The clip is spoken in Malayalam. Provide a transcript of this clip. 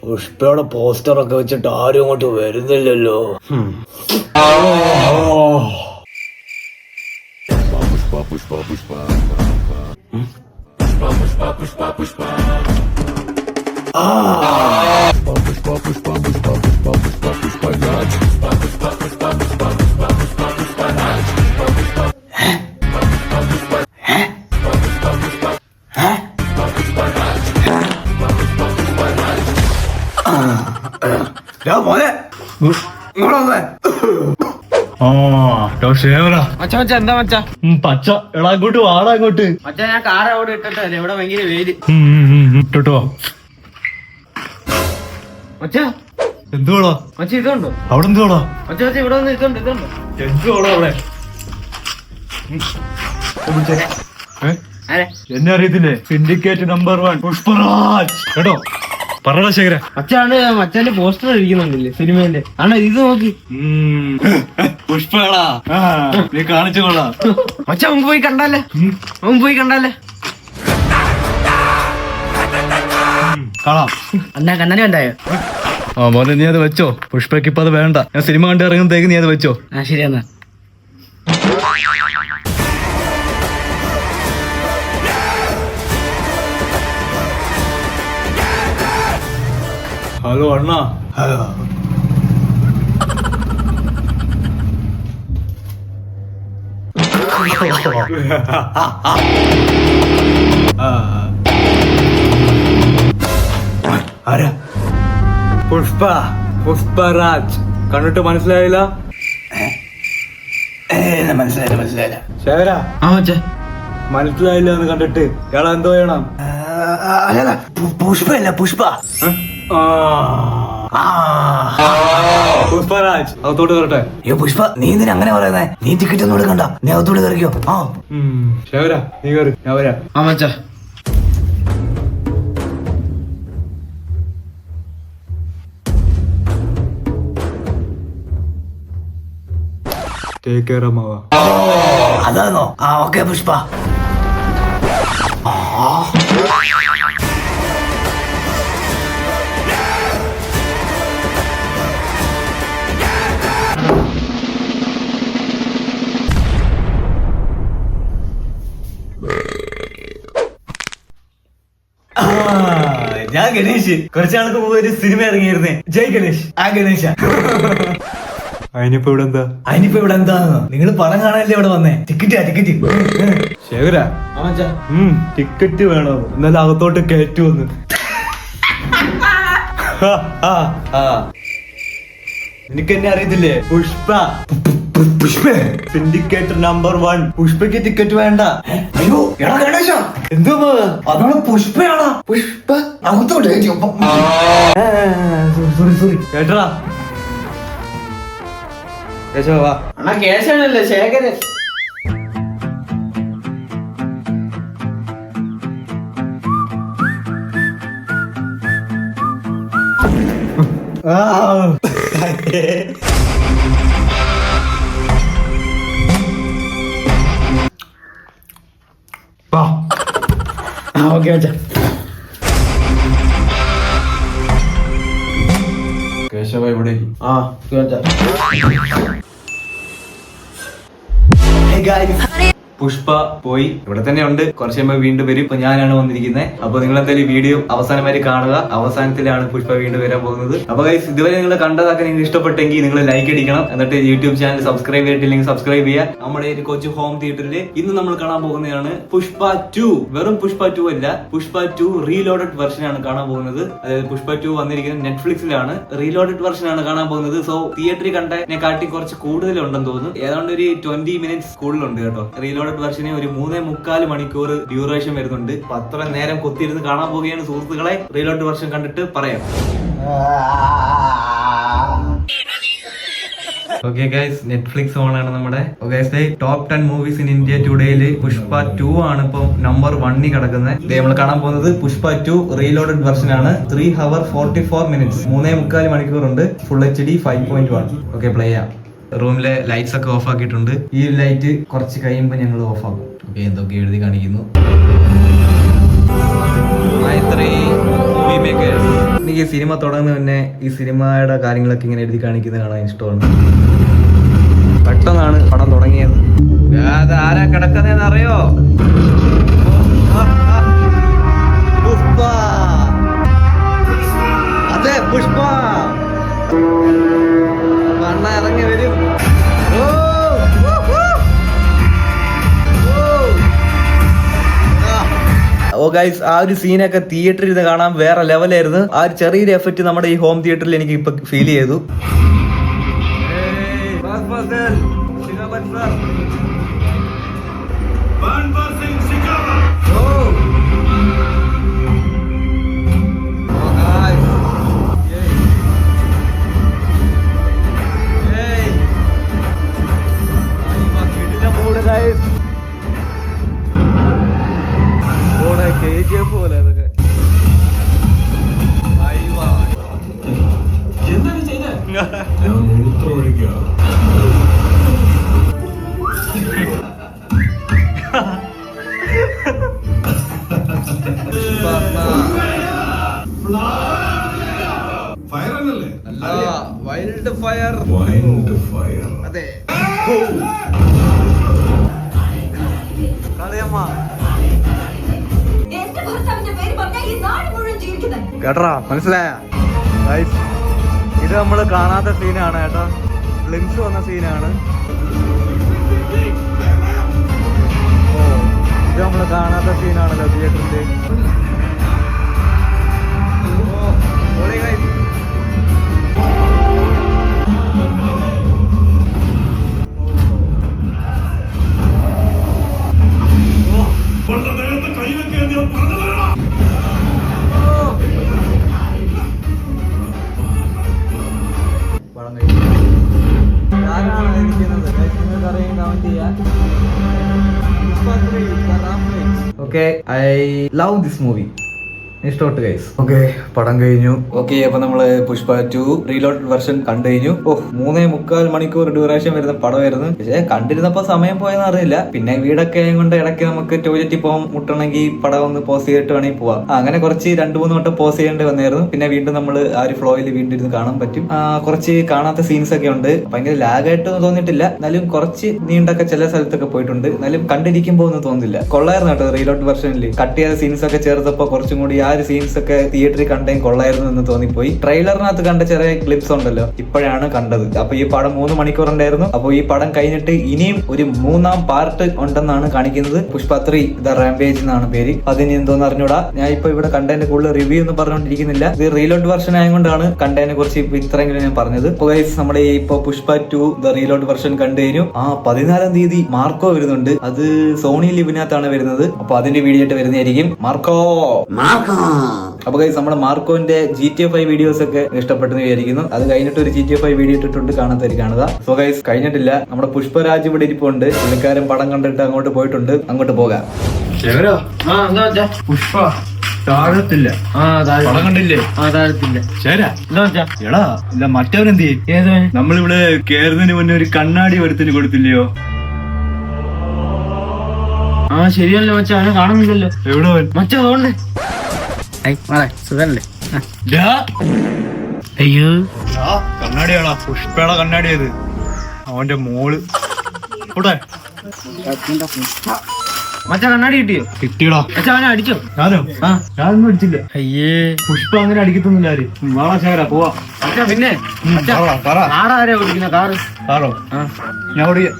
പുഷ്പയുടെ പോസ്റ്ററൊക്കെ വെച്ചിട്ട് ആരും അങ്ങോട്ട് വരുന്നില്ലല്ലോ. എന്താ മച്ചാ പച്ച എടാ അങ്ങോട്ട് വാടാ അങ്ങോട്ട്. മച്ചാ ഞാൻ കാർ അവിടെ ഇട്ടിട്ടല്ലേ, ഇവിടെ ഭയങ്കര വെയില്. ഇട്ടോ മച്ചാ എന്തുവാടാ മച്ചാ ഇതുണ്ടോ അവിടെ? എന്തുവാടാ മച്ചാ മച്ചാ ഇവിടെ വന്ന് ഇതുണ്ട് എന്തുവാടാ അവിടെ? എന്നെ അറിയത്തില്ലേ? സിൻഡിക്കേറ്റ് നമ്പർ 1 പുഷ്പരാജ് കേട്ടോ. പറടാ ശേഖര. മച്ചാണ് മച്ചാന്റെ പോസ്റ്റർ ഇരിക്കുന്നുണ്ടല്ലേ സിനിമേന്റെ. ആണോ ഇത് നോക്കി പുഷ്പടാ, നീ കാണിച്ചോളാ. മച്ചാ മുമ്പ് പോയി കണ്ടാലേ, കാണാം. അന്നാ കണ്ണനെ ഉണ്ടായോ? മോനെ നീ അത് വെച്ചോ. പുഷ്പക്ക് ഇപ്പൊ അത് വേണ്ട. ഞാൻ സിനിമ കണ്ട് ഇറങ്ങുമ്പോഴത്തേക്ക് നീ അത് വെച്ചോ. ശരി എന്നാ. ഹലോ അണ്ണാ. ഹലോ. ആരാ? പുഷ്പരാജ്. കണ്ടിട്ട് മനസ്സിലായില്ല? മനസ്സിലായില്ല. ശേഖര മനസ്സിലായില്ല എന്ന് കണ്ടിട്ട് ഇയാളെ എന്തോ ചെയ്യണം? പുഷ്പ. പുഷ്പരാജ് അകത്തോട്ട് കയറട്ടെ. പുഷ്പ, നീ എന്തിനാ അങ്ങനെ പറയുന്നേ? നീ ടിക്കറ്റ് ഒന്നും എടുക്കണ്ട, നീ അകത്തോട്ട് കയറിക്കോ. ശേഖര നീ കയറി, ഞാൻ വരാം. മച്ചാ ടേക്ക് കെയർ അമ്മാവ. അതാണോ? ഓക്കെ പുഷ്പ. ഞാൻ ഗണേഷ്. കുറച്ചാൾക്ക് മുമ്പ് ഒരു സിനിമ ഇറങ്ങിയിരുന്നേ, ജയ് ഗണേഷ്. ആ ഗണേശ. അതിനിപ്പോ ഇവിടെ എന്താന്ന് നിങ്ങൾ പടം കാണാനല്ലേ ഇവിടെ വന്നേ? ടിക്കറ്റ്. ശേഖര ടിക്കറ്റ് വേണോ? എന്നാലും അകത്തോട്ട് കയറ്റു വന്ന്. നിനക്ക് എന്നെ അറിയത്തില്ലേ? പുഷ്പ സിൻഡിക്കേറ്റർ നമ്പർ 1. പുഷ്പക്ക് ടിക്കറ്റ് വേണ്ട. അയ്യോ എടാ ഗണേശ, എന്തോ അതാണ് പുഷ്പയാണോ? പുഷ്പ അകത്തോട്ട് സോറി കേട്ടടാ. കേശവാ. അണ്ണാ കേശവനല്ലേ ശേഖരൻ. ഓക്കെ മച്ചാ. കേശവ ഇവിടെ. പുഷ്പ പോയി, ഇവിടെ തന്നെ ഉണ്ട്. കുറച്ച് കഴിയുമ്പോൾ വീണ്ടും വരും. ഇപ്പൊ ഞാനാണ് വന്നിരിക്കുന്നത്. അപ്പൊ നിങ്ങൾ എന്തായാലും വീഡിയോ അവസാനം വരെ കാണുക. അവസാനത്തിലാണ് പുഷ്പ വീണ്ടും വരാൻ പോകുന്നത്. അപ്പൊ ഗൈസ്, ഇതുവരെ നിങ്ങൾ കണ്ടതൊക്കെ നിങ്ങൾക്ക് ഇഷ്ടപ്പെട്ടെങ്കിൽ നിങ്ങൾ ലൈക്ക് അടിക്കണം. എന്നിട്ട് യൂട്യൂബ് ചാനൽ സബ്സ്ക്രൈബ് ചെയ്തിട്ടില്ലെങ്കിൽ സബ്സ്ക്രൈബ് ചെയ്യുക. നമ്മുടെ ഒരു കൊച്ചു ഹോം തിയേറ്ററിൽ ഇന്ന് നമ്മൾ കാണാൻ പോകുന്നതാണ് പുഷ്പ 2. വെറും പുഷ്പ 2 അല്ല, പുഷ്പ 2 റീലോഡഡ് വെർഷൻ ആണ് കാണാൻ പോകുന്നത്. അതായത് പുഷ്പ 2 വന്നിരിക്കുന്നത് നെറ്റ്ഫ്ലിക്സിലാണ്. റീലോഡഡ് വെർഷൻ ആണ് കാണാൻ പോകുന്നത്. സോ തിയേറ്ററിൽ കണ്ടതിനെ കാട്ടി കുറച്ച് കൂടുതലുണ്ടെന്ന് തോന്നുന്നു. ഏതാണ്ട് ഒരു 20 മിനിറ്റ്സ് കൂടുതലുണ്ട് കേട്ടോ. റീലോഡഡ് വെർഷന് ഒരു 3.25 മണിക്കൂർ ഡ്യൂറേഷൻ വരുന്നുണ്ട്. അപ്പൊ അത്ര നേരം കൊത്തിയിരുന്ന് കാണാൻ പോവുകയാണ് സുഹൃത്തുക്കളെ. റീലോഡഡ് വെർഷൻ കണ്ടിട്ട് പറയാം. ഓക്കെ ഗൈസ്, നെറ്റ്ഫ്ലിക്സ് ഓൺ ആണ് നമ്മുടെ. ടോപ്പ് 10 മൂവീസ് ഇൻ ഇന്ത്യ ടുഡേയില് പുഷ്പ 2 ആണ് ഇപ്പൊ നമ്പർ 1 കിടക്കുന്നത്. നമ്മൾ കാണാൻ പോകുന്നത് പുഷ്പ 2 റീലോഡഡ് വെർഷൻ ആണ്. 3 hours 44 minutes, 3.25 മണിക്കൂറുണ്ട്. Full HD 5.1. ഓക്കെ, പ്ലേ ചെയ്യാം. റൂമിലെ ലൈറ്റ്സ് ഒക്കെ ഓഫ് ആക്കിയിട്ടുണ്ട്. ഈ ലൈറ്റ് കുറച്ച് കഴിയുമ്പോൾ ഞങ്ങൾ ഓഫ് ആക്കും. ഓക്കെ, എന്തൊക്കെ എഴുതി കാണിക്കുന്നു. മൂവി മേക്കേഴ്സ് സിനിമ തുടങ്ങുന്ന തന്നെ ഈ സിനിമയുടെ കാര്യങ്ങളൊക്കെ ഇങ്ങനെ എഴുതി കാണിക്കുന്നത് കാണാൻ ഇഷ്ടമാണ്. പെട്ടെന്നാണ് പടം തുടങ്ങിയത്. ആരാ കിടക്കുന്നതെന്ന് അറിയോ? പുഷ്പ. അതെ പുഷ്പ. അണ്ണ ഇറങ്ങി വരും. ഓ ഗൈസ്, ആ ഒരു സീനൊക്കെ തിയേറ്ററിൽ ഇത് കാണാൻ വേറെ ലെവലായിരുന്നു. ആ ഒരു ചെറിയൊരു എഫക്റ്റ് നമ്മുടെ ഈ ഹോം തിയേറ്ററിൽ എനിക്ക് ഇപ്പൊ ഫീൽ ചെയ്തു. പോലെ അതൊക്കെ വൈൽഡ് ഫയർ. അതെ കളിയമ്മ കേട്ടറാ, മനസ്സിലായ? ഇത് നമ്മള് കാണാത്ത സീനാണ് കേട്ടോ. ഗ്ലിംസ് വന്ന സീനാണ്. ഓ, ഇത് നമ്മള് കാണാത്ത സീനാണല്ലോ തിയേറ്ററിന്റെ. Okay, I love this movie. ഇഷ്ടപ്പെട്ടു ഗൈസ്. ഓക്കെ, പടം കഴിഞ്ഞു. ഓക്കെ, അപ്പൊ നമ്മള് പുഷ്പ 2 റീലോഡ് വെർഷൻ കണ്ടു കഴിഞ്ഞു. 3.25 മണിക്കൂർ ഡ്യൂറേഷൻ വരുന്ന പടമായിരുന്നു. പക്ഷെ കണ്ടിരുന്നപ്പോ സമയം പോയെന്ന് അറിയില്ല. പിന്നെ വീടൊക്കെ കൊണ്ട് ഇടയ്ക്ക് നമുക്ക് ടോയ്ലറ്റിൽ പോകാൻ മുട്ടണമെങ്കിൽ പടം ഒന്ന് പോസ് ചെയ്തിട്ട് വേണമെങ്കിൽ പോവാം. അങ്ങനെ കുറച്ച് 2-3 വട്ടം പോസ് ചെയ്യേണ്ടി വന്നായിരുന്നു. പിന്നെ വീണ്ടും നമ്മൾ ആ ഒരു ഫ്ലോയിൽ വീണ്ടും ഇരുന്ന് കാണാൻ പറ്റും. കുറച്ച് കാണാത്ത സീൻസ് ഒക്കെ ഉണ്ട്. ഭയങ്കര ലാഗായിട്ടൊന്നും തോന്നിയിട്ടില്ല. എന്നാലും കുറച്ച് നീണ്ടൊക്കെ ചില സ്ഥലത്തൊക്കെ പോയിട്ടുണ്ട്. എന്നാലും കണ്ടിരിക്കുമ്പോ ഒന്നും തോന്നില്ല. കൊള്ളായിരുന്നു കേട്ടോ. റീലോഡ് വെർഷനിൽ കട്ട് ചെയ്ത സീൻസ് ഒക്കെ ചേർത്തപ്പോ കുറച്ചും കൂടി ആ ഒരു സീൻസ് ഒക്കെ തിയേറ്ററിൽ കണ്ടേം കൊള്ളായിരുന്നു എന്ന് തോന്നിപ്പോയി. ട്രെയിലറിനകത്ത് കണ്ട ചെറിയ ക്ലിപ്സ് ഉണ്ടല്ലോ, ഇപ്പോഴാണ് കണ്ടത്. അപ്പൊ ഈ പടം 3 മണിക്കൂർ ഉണ്ടായിരുന്നു. അപ്പൊ ഈ പടം കഴിഞ്ഞിട്ട് ഇനിയും ഒരു 3ാം പാർട്ട് ഉണ്ടെന്നാണ് കാണിക്കുന്നത്. പുഷ്പ 3 ദ റാംപേജ് എന്നാണ് പേര്. അതിന് എന്തോന്ന് അറിഞ്ഞൂടാ. ഞാൻ ഇപ്പൊ ഇവിടെ കണ്ടതിന്റെ കൂടുതൽ റിവ്യൂ ഒന്നും പറഞ്ഞുകൊണ്ടിരിക്കുന്നില്ല. ഇത് റീലോഡ് വെർഷൻ ആയതുകൊണ്ടാണ് കണ്ടതിനെ കുറിച്ച് ഇപ്പൊ ഇത്രയെങ്കിലും ഞാൻ പറഞ്ഞത്. നമ്മുടെ ഇപ്പൊ പുഷ്പ 2 ദ റീലോഡ് വെർഷൻ കണ്ടു കഴിഞ്ഞു. 14-ാം തീയതി മാർക്കോ വരുന്നുണ്ട്. അത് സോണി ലിവിനകത്താണ് വരുന്നത്. അപ്പൊ അതിന്റെ വീഡിയോ ആയിട്ട് വരുന്നതായിരിക്കും. മാർക്കോ. അപ്പൊ ഗൈസ്, നമ്മുടെ മാർക്കോന്റെ GTA 5 വീഡിയോസ് ഒക്കെ ഇഷ്ടപ്പെട്ടെന്ന് വിചാരിക്കുന്നു. അത് കഴിഞ്ഞിട്ട് ഒരു GTA 5 വീഡിയോ ഇട്ടിട്ടുണ്ട്, കാണാത്തവര് കാണുക. സോ ഗൈസ്, കഴിഞ്ഞിട്ടില്ല. നമ്മുടെ പുഷ്പരാജ് ഇവിടെ ഇരിപ്പുണ്ട്. പുള്ളിക്കാരൻ പടം കണ്ടിട്ട് അങ്ങോട്ട് പോയിട്ടുണ്ട്. അങ്ങോട്ട് പോകാം. പുഷ്പ താഴത്തില്ല. പടം കണ്ടില്ലേ? താഴത്തില്ല. ശരാ എടാ, ഇല്ല മറ്റവനെന്ത് ചെയ്യും? നമ്മളിവിടെ കേറുന്നതിന് മുന്നേ ഒരു കണ്ണാടി ഒരുത്തിന് കൊടുത്തില്ലയോ? ശരിയല്ലോ മച്ചാ, അവനെ കാണുന്നില്ലല്ലോ. എവിടെ മച്ചാ? അതുകൊണ്ട് സുഖല്ലേ? അയ്യോ, കണ്ണാടിയാളാ. പുഷ്പയുടെ കണ്ണാടിയത്. അവന്റെ മോള് മച്ചാ കണ്ണാടി കിട്ടിയോ? കിട്ടിയടാ. മച്ചാ അവനെ അടിച്ചോ? ഞാനോ? ഞാനൊന്നും അടിച്ചില്ല. അയ്യേ, പുഷ്പ അങ്ങനെ അടിക്കത്തൊന്നുമില്ല. ആര് വാളാ ശേഖര പോവാ. മച്ചാ പിന്നെ ആരാ ഓടിക്കുന്ന കാറ്? കാറോ? ഞാൻ ഓടിക്ക.